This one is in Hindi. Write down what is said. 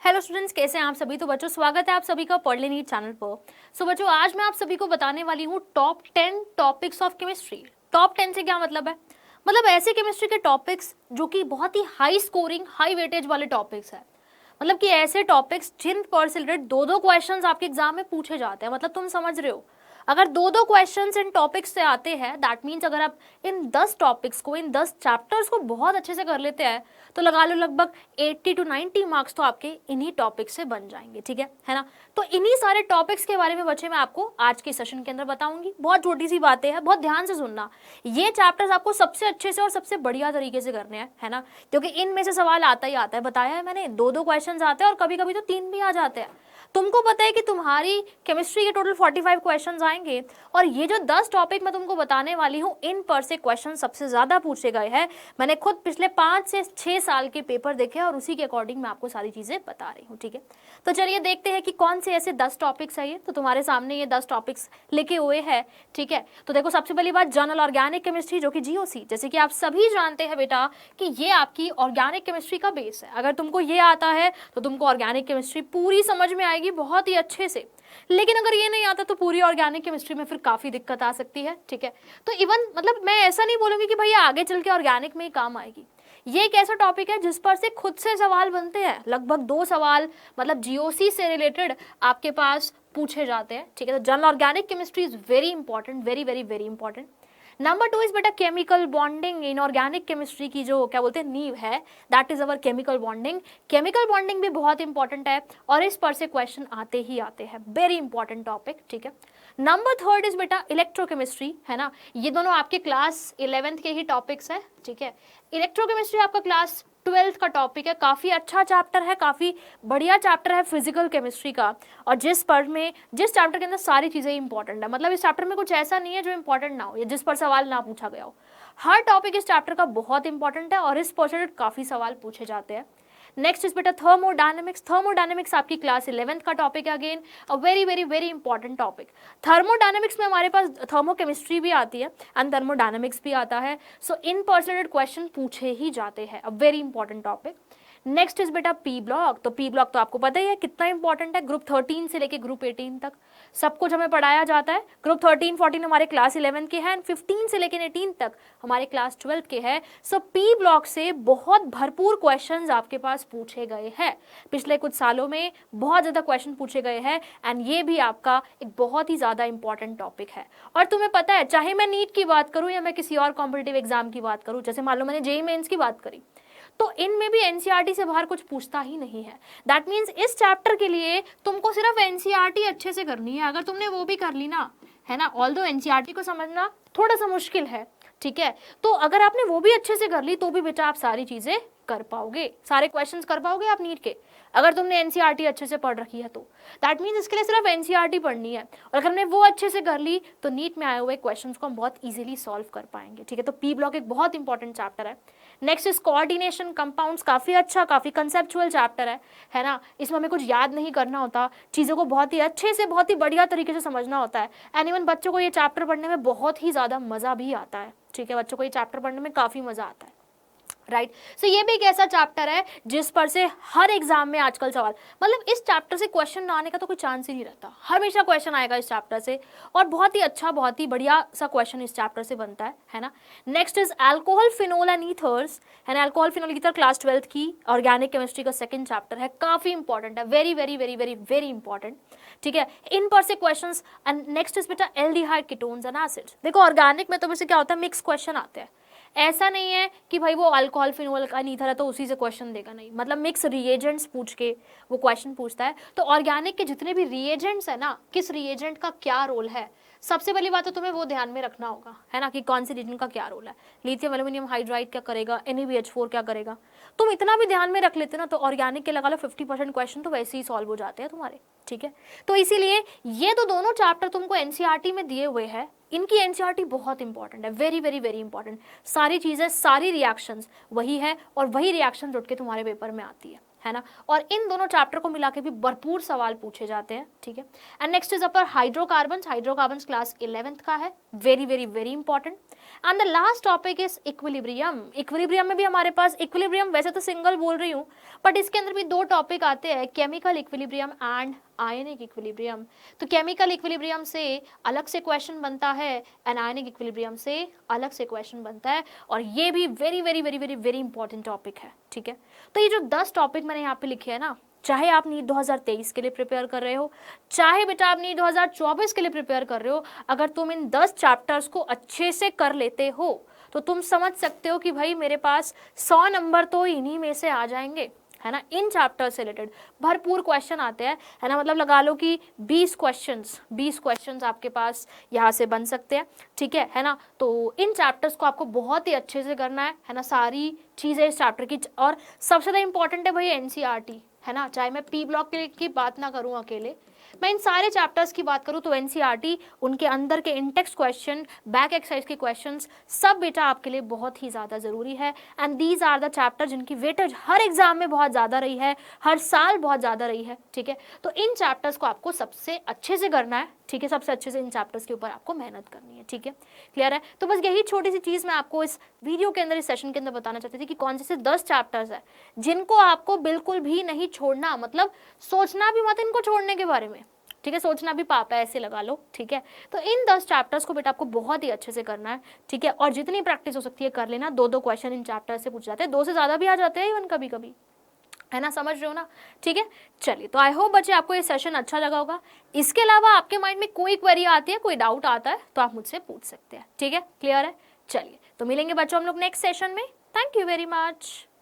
हेलो स्टूडेंट्स, कैसे हैं आप सभी। तो बच्चों, स्वागत है आप सभी का पढ़ ले नीट चैनल पर। सो बच्चों, आज मैं आप सभी को बताने वाली हूँ top 10 topics of chemistry. Top 10 से क्या मतलब है? मतलब ऐसे केमिस्ट्री के टॉपिक्स जो कि बहुत ही हाई स्कोरिंग, हाई वेटेज वाले टॉपिक्स है। मतलब कि ऐसे टॉपिक्स जिन पर से रिलेटेड दो दो क्वेश्चंस आपके एग्जाम में पूछे जाते हैं। मतलब तुम समझ रहे हो, अगर दो दो क्वेश्चंस इन टॉपिक्स से आते हैं, दैट मीन्स अगर आप इन 10 टॉपिक्स को, इन 10 चैप्टर्स को बहुत अच्छे से कर लेते हैं, तो लगा लो लगभग 80 to 90 मार्क्स तो आपके इन्हीं टॉपिक्स से बन जाएंगे। ठीक है ना। तो इन्हीं सारे टॉपिक्स के बारे में बच्चे मैं आपको आज के सेशन के अंदर बताऊंगी। बहुत छोटी सी बातें हैं, बहुत ध्यान से सुनना। ये चैप्टर्स आपको सबसे अच्छे से और सबसे बढ़िया तरीके से करने हैं, है ना, क्योंकि इनमें से सवाल आता ही आता है। बताया है मैंने, दो दो क्वेश्चन आते हैं और कभी कभी तो 3 भी आ जाते हैं। तुमको पता है कि तुम्हारी केमिस्ट्री के टोटल 45 क्वेश्चंस आएंगे, और ये जो 10 टॉपिक मैं तुमको बताने वाली हूँ, इन पर से क्वेश्चन सबसे ज्यादा पूछे गए हैं। मैंने खुद पिछले 5 से 6 साल के पेपर देखे और उसी के अकॉर्डिंग मैं आपको सारी चीजें बता रही हूँ। ठीक है, तो चलिए देखते हैं कि कौन से ऐसे 10 टॉपिक्स है। ये तो तुम्हारे सामने ये 10 टॉपिक्स लिखे हुए हैं। ठीक है, तो देखो, सबसे पहली बात जनरल ऑर्गेनिक केमिस्ट्री, जो कि जीओसी। जैसे कि आप सभी जानते हैं बेटा कि ये आपकी ऑर्गेनिक केमिस्ट्री का बेस है। अगर तुमको ये आता है तो तुमको ऑर्गेनिक केमिस्ट्री पूरी समझ में आएगी, बहुत ही अच्छे से। लेकिन अगर ये नहीं आता तो पूरी ऑर्गेनिक केमिस्ट्री में फिर काफी दिक्कत आ सकती है। ठीक है, तो इवन मतलब मैं ऐसा नहीं बोलूंगी कि भैया आगे चल के ऑर्गेनिक में ही काम आएगी। ये एक ऐसा टॉपिक है जिस पर से खुद से सवाल बनते हैं। लगभग 2 सवाल मतलब जीओसी से रिलेटेड आपके पास पूछे जाते हैं। ठीक है, तो general organic chemistry is very important, very very very important. Number 2 is बेटा केमिकल बॉन्डिंग। इनऑर्गेनिक केमिस्ट्री की जो क्या बोलते हैं नींव है, that is our chemical bonding. Chemical bonding भी बहुत इंपॉर्टेंट है और इस पर से क्वेश्चन आते ही आते हैं। Very important topic. ठीक है, नंबर 3 इज बेटा इलेक्ट्रोकेमिस्ट्री, है ना। ये दोनों आपके क्लास 11th के ही टॉपिक्स है। ठीक है, इलेक्ट्रोकेमिस्ट्री आपका क्लास 12th का टॉपिक है। काफी अच्छा चैप्टर है, काफी बढ़िया चैप्टर है फिजिकल केमिस्ट्री का, और जिस चैप्टर के अंदर सारी चीजें इंपॉर्टेंट है। मतलब इस चैप्टर में कुछ ऐसा नहीं है जो इंपॉर्टेंट ना हो या जिस पर सवाल ना पूछा गया हो। हर टॉपिक इस चैप्टर का बहुत इंपॉर्टेंट है और इस पर से काफी सवाल पूछे जाते हैं। नेक्स्ट इज बेटा थर्मोडायनेमिक्स। थर्मोडायनेमिक्स आपकी क्लास 11th का टॉपिक है। Again a very very very important topic. Thermodynamics में हमारे पास थर्मोकेमिस्ट्री भी आती है एंड थर्मोडायनेमिक्स भी आता है। सो इन पर्सनल क्वेश्चन पूछे ही जाते हैं। A very important topic. Next is बेटा पी ब्लॉक। तो पी ब्लॉक तो आपको पता ही है कितना इंपॉर्टेंट है। ग्रुप 13 से लेके ग्रुप 18 तक सब कुछ हमें पढ़ाया जाता है। ग्रुप 13 14 हमारे क्लास 11 के हैं एंड 15 से लेके 18 तक हमारे क्लास 12 के हैं। सो पी ब्लॉक से बहुत भरपूर क्वेश्चंस आपके पास पूछे गए हैं। पिछले कुछ सालों में बहुत ज्यादा क्वेश्चन पूछे गए हैं एंड ये भी आपका एक बहुत ही ज्यादा इंपॉर्टेंट टॉपिक है। और तुम्हें पता है, चाहे मैं नीट की बात करूं या मैं किसी और कॉम्पिटिटिव एग्जाम की बात करूं, जैसे मान लो मैंने जेईई मेंस की बात करी, तो इनमें भी एनसीईआरटी से बाहर कुछ पूछता ही नहीं है। दैट मीन्स इस चैप्टर के लिए तुमको सिर्फ एनसीईआरटी अच्छे से करनी है। अगर तुमने वो भी कर ली ना, है ना, ऑल्दो एनसीईआरटी को समझना थोड़ा सा मुश्किल है। ठीक है, तो अगर आपने वो भी अच्छे से कर ली तो भी बेटा आप सारी चीजें कर पाओगे, सारे क्वेश्चंस कर पाओगे आप नीट के, अगर तुमने एनसीईआरटी अच्छे से पढ़ रखी है तो। दैट मीन्स इसके लिए सिर्फ एनसीईआरटी पढ़नी है, और अगर हमने वो अच्छे से कर ली तो नीट में आए हुए क्वेश्चंस को हम बहुत इजीली सॉल्व कर पाएंगे। ठीक है, तो पी ब्लॉक एक बहुत इंपॉर्टेंट चैप्टर है। Next is coordination compounds. काफी अच्छा, काफी कंसेप्चुअल चैप्टर है ना। इसमें हमें कुछ याद नहीं करना होता, चीजों को बहुत ही अच्छे से, बहुत ही बढ़िया तरीके से समझना होता है। एंड इवन बच्चों को ये चैप्टर पढ़ने में बहुत ही ज्यादा मजा भी आता है। ठीक है, बच्चों को ये चैप्टर पढ़ने में काफी मजा आता है। राइट, सो ये भी एक ऐसा चैप्टर है जिस पर से हर एग्जाम में आजकल सवाल, मतलब इस चैप्टर से क्वेश्चन ना आने का तो कोई चांस ही नहीं रहता। हमेशा क्वेश्चन आएगा इस चैप्टर से, और बहुत ही अच्छा, बहुत ही बढ़िया सा क्वेश्चन इस चैप्टर से बनता है ना। Next is alcohol, phenol and ethers, है ना। Alcohol, phenol, ether class 12th की ऑर्गेनिक केमिस्ट्री का सेकंड चैप्टर है। काफी इंपॉर्टेंट है, very very very very very important. ठीक है, इन पर से क्वेश्चंस। एंड नेक्स्ट इज बेटा एल्डिहाइड, कीटोन्स एंड एसिड्स। देखो ऑर्गेनिक में तो वैसे क्या होता है, मिक्स क्वेश्चन आते हैं। ऐसा नहीं है कि भाई वो अल्कोहल फिनोल का ईथर है तो उसी से क्वेश्चन देगा, नहीं। मतलब मिक्स रिएजेंट्स पूछ के वो क्वेश्चन पूछता है। तो ऑर्गेनिक के जितने भी रिएजेंट्स है ना, किस रिएजेंट का क्या रोल है, सबसे पहली बात तो तुम्हें वो ध्यान में रखना होगा, है ना, कि कौन सी रिएजेंट का क्या रोल है। लिथियम एल्यूमिनियम हाइड्राइड क्या करेगा, NaBH4 क्या करेगा। तुम इतना भी ध्यान में रख लेते ना तो ऑर्गेनिक के लगा लो 50% क्वेश्चन तो वैसे ही सॉल्व हो जाते हैं तुम्हारे। ठीक है, तो इसीलिए ये तो दोनों चैप्टर तुमको एनसीईआरटी में दिए हुए हैं, इनकी एनसीईआरटी बहुत इंपॉर्टेंट है, वेरी वेरी वेरी इंपॉर्टेंट। सारी चीजें, सारी रिएक्शंस वही है और वही रिएक्शन जुट के तुम्हारे पेपर में आती है। है ना, और इन दोनों चैप्टर को मिला के भी भरपूर सवाल पूछे जाते हैं, ठीक है। And next is upper hydrocarbons, hydrocarbons class 11th का है, very very very important. And the last topic is equilibrium. Equilibrium में भी हमारे पास इक्विलिब्रियम वैसे तो सिंगल बोल रही हूँ, बट इसके अंदर भी दो टॉपिक आते हैं, chemical equilibrium and ionic equilibrium. तो केमिकल इक्विलिब्रियम से अलग से क्वेश्चन बनता है एंड आयनिक इक्विलिब्रियम से अलग से क्वेश्चन बनता है, और ये भी very very very very very important topic है, ठीक है। तो ये जो 10 टॉपिक मैंने यहाँ पे लिखे हैं ना, चाहे आप नीट 2023 के लिए प्रिपेयर कर रहे हो, चाहे बेटा आप नीट 2024 के लिए प्रिपेयर कर रहे हो, अगर तुम इन 10 चैप्टर्स को अच्छे से कर लेते हो तो तुम समझ सकते हो कि भाई मेरे पास 100 नंबर तो इन्हीं में से आ जाएंगे, है ना। इन चैप्टर से रिलेटेड भरपूर क्वेश्चन आते हैं, है ना, मतलब लगा लो कि 20 क्वेश्चंस आपके पास यहाँ से बन सकते हैं, ठीक है ना। तो इन चैप्टर्स को आपको बहुत ही अच्छे से करना है ना, सारी चीज़ें इस चैप्टर की। और सबसे ज़्यादा इंपॉर्टेंट है भाई एनसीईआरटी, है ना, चाहे मैं पी ब्लॉक की बात ना करूँ अकेले, मैं इन सारे चैप्टर्स की बात करूँ तो एनसीईआरटी, उनके अंदर के इंटेक्स्ट क्वेश्चन, बैक एक्सरसाइज के क्वेश्चंस, सब बेटा आपके लिए बहुत ही ज़्यादा ज़रूरी है। And these are the chapter जिनकी वेटेज हर एग्जाम में बहुत ज़्यादा रही है, हर साल बहुत ज़्यादा रही है, ठीक है। तो इन चैप्टर्स को आपको सबसे अच्छे से करना है, ठीक है, सबसे अच्छे से इन चैप्टर्स के ऊपर आपको मेहनत करनी है, ठीक है, क्लियर है। तो बस यही छोटी सी चीज़ मैं आपको इस वीडियो के अंदर, इस सेशन के अंदर बताना चाहती थी कि कौन से 10 चैप्टर्स है जिनको आपको बिल्कुल भी नहीं छोड़ना, मतलब सोचना भी मत इनको छोड़ने के बारे में, ठीक है, सोचना भी पाप है ऐसे लगा लो, ठीक है। तो इन 10 चैप्टर्स को बेटा आपको बहुत ही अच्छे से करना है, ठीक है, और जितनी प्रैक्टिस हो सकती है कर लेना। 2-2 क्वेश्चन इन चैप्टर से पूछ जाते हैं, 2 से ज़्यादा भी आ जाते हैं इवन कभी कभी, है ना, समझ रहे हो ना, ठीक है। चलिए, तो आई होप बच्चे आपको ये सेशन अच्छा लगा होगा। इसके अलावा आपके माइंड में कोई क्वेरी आती है, कोई डाउट आता है तो आप मुझसे पूछ सकते हैं, ठीक है, क्लियर है। चलिए, तो मिलेंगे बच्चों हम लोग नेक्स्ट सेशन में। Thank you very much.